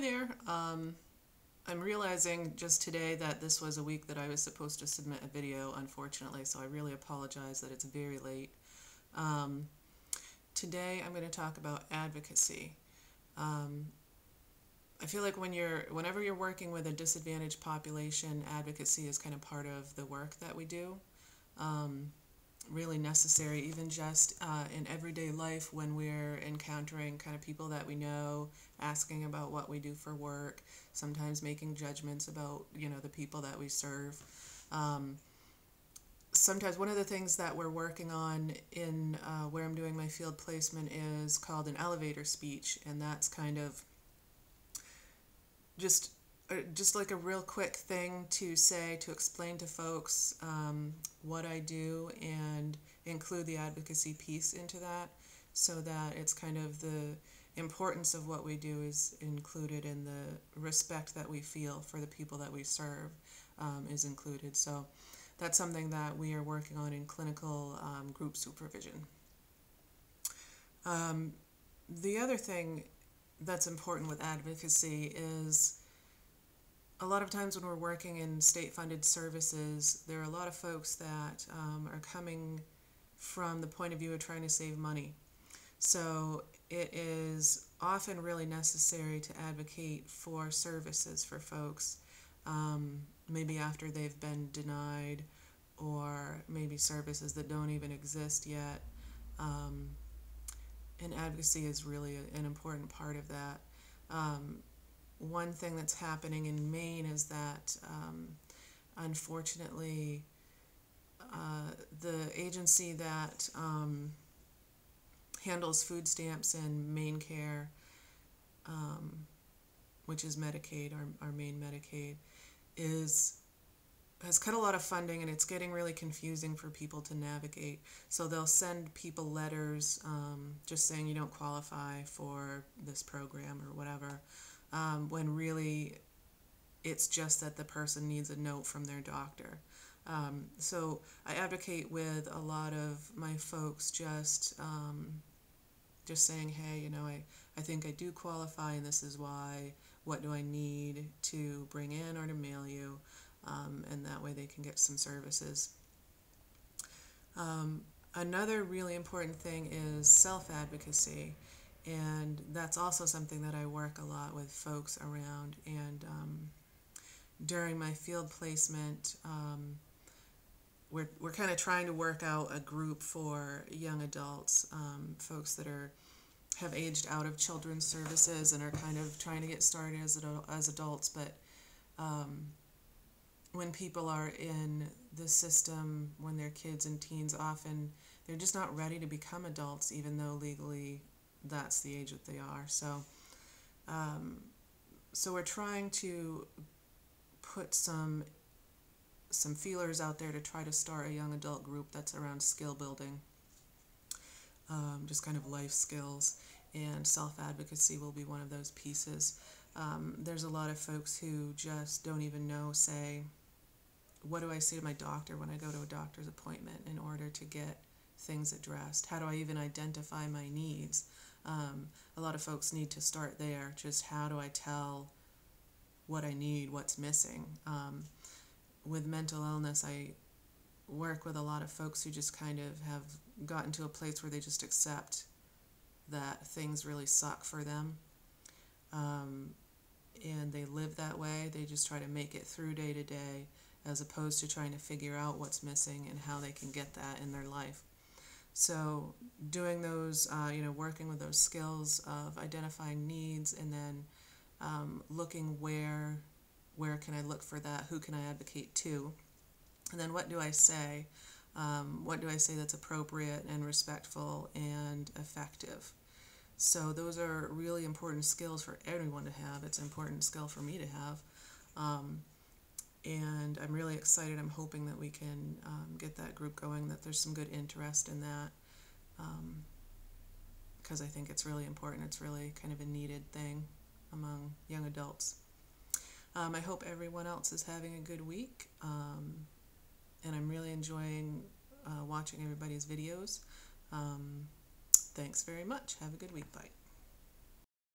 Hi there. I'm realizing just today that this was a week that I was supposed to submit a video, unfortunately, so I really apologize that it's very late. Um, Today I'm going to talk about advocacy. Um, I feel like whenever you're working with a disadvantaged population, advocacy is kind of part of the work that we do. Um, Really necessary, even just in everyday life when we're encountering kind of people that we know, asking about what we do for work, sometimes making judgments about, the people that we serve. Um, Sometimes one of the things that we're working on in where I'm doing my field placement is called an elevator speech, and that's kind of just just like a real quick thing to say to explain to folks what I do and include the advocacy piece into that so that it's kind of the importance of what we do is included in the respect that we feel for the people that we serve is included. So that's something that we are working on in clinical group supervision. Um, the other thing that's important with advocacy is a lot of times when we're working in state-funded services, there are a lot of folks that are coming from the point of view of trying to save money. So it is often really necessary to advocate for services for folks, maybe after they've been denied or maybe services that don't even exist yet. Um, and advocacy is really an important part of that. One thing that's happening in Maine is that unfortunately the agency that handles food stamps and MaineCare, which is Medicaid, our Maine Medicaid, has cut a lot of funding, and it's getting really confusing for people to navigate. So they'll send people letters just saying you don't qualify for this program or whatever, when really it's just that the person needs a note from their doctor. So I advocate with a lot of my folks just saying, hey, I think I do qualify and this is why. What do I need to bring in or to mail you? And that way they can get some services. Another really important thing is self-advocacy, and that's also something that I work a lot with folks around. And during my field placement, we're kind of trying to work out a group for young adults, folks that have aged out of children's services and are kind of trying to get started as adults, but when people are in the system, when they're kids and teens, often they're just not ready to become adults, even though legally that's the age that they are. So we're trying to put some feelers out there to try to start a young adult group that's around skill building, just kind of life skills, and self-advocacy will be one of those pieces. There's a lot of folks who just don't even know, say, what do I say to my doctor when I go to a doctor's appointment in order to get things addressed? How do I even identify my needs? A lot of folks need to start there. Just how do I tell what I need, what's missing? With mental illness, I work with a lot of folks who just kind of have gotten to a place where they just accept that things really suck for them. And they live that way. They just try to make it through day to day, as opposed to trying to figure out what's missing and how they can get that in their life. So doing those, working with those skills of identifying needs, and then looking where can I look for that, who can I advocate to, and then what do I say? What do I say that's appropriate and respectful and effective? So those are really important skills for everyone to have. It's an important skill for me to have. And I'm really excited. I'm hoping that we can get that group going, that there's some good interest in that, because I think it's really important. It's really kind of a needed thing among young adults. I hope everyone else is having a good week, and I'm really enjoying watching everybody's videos. Thanks very much. Have a good week. Bye.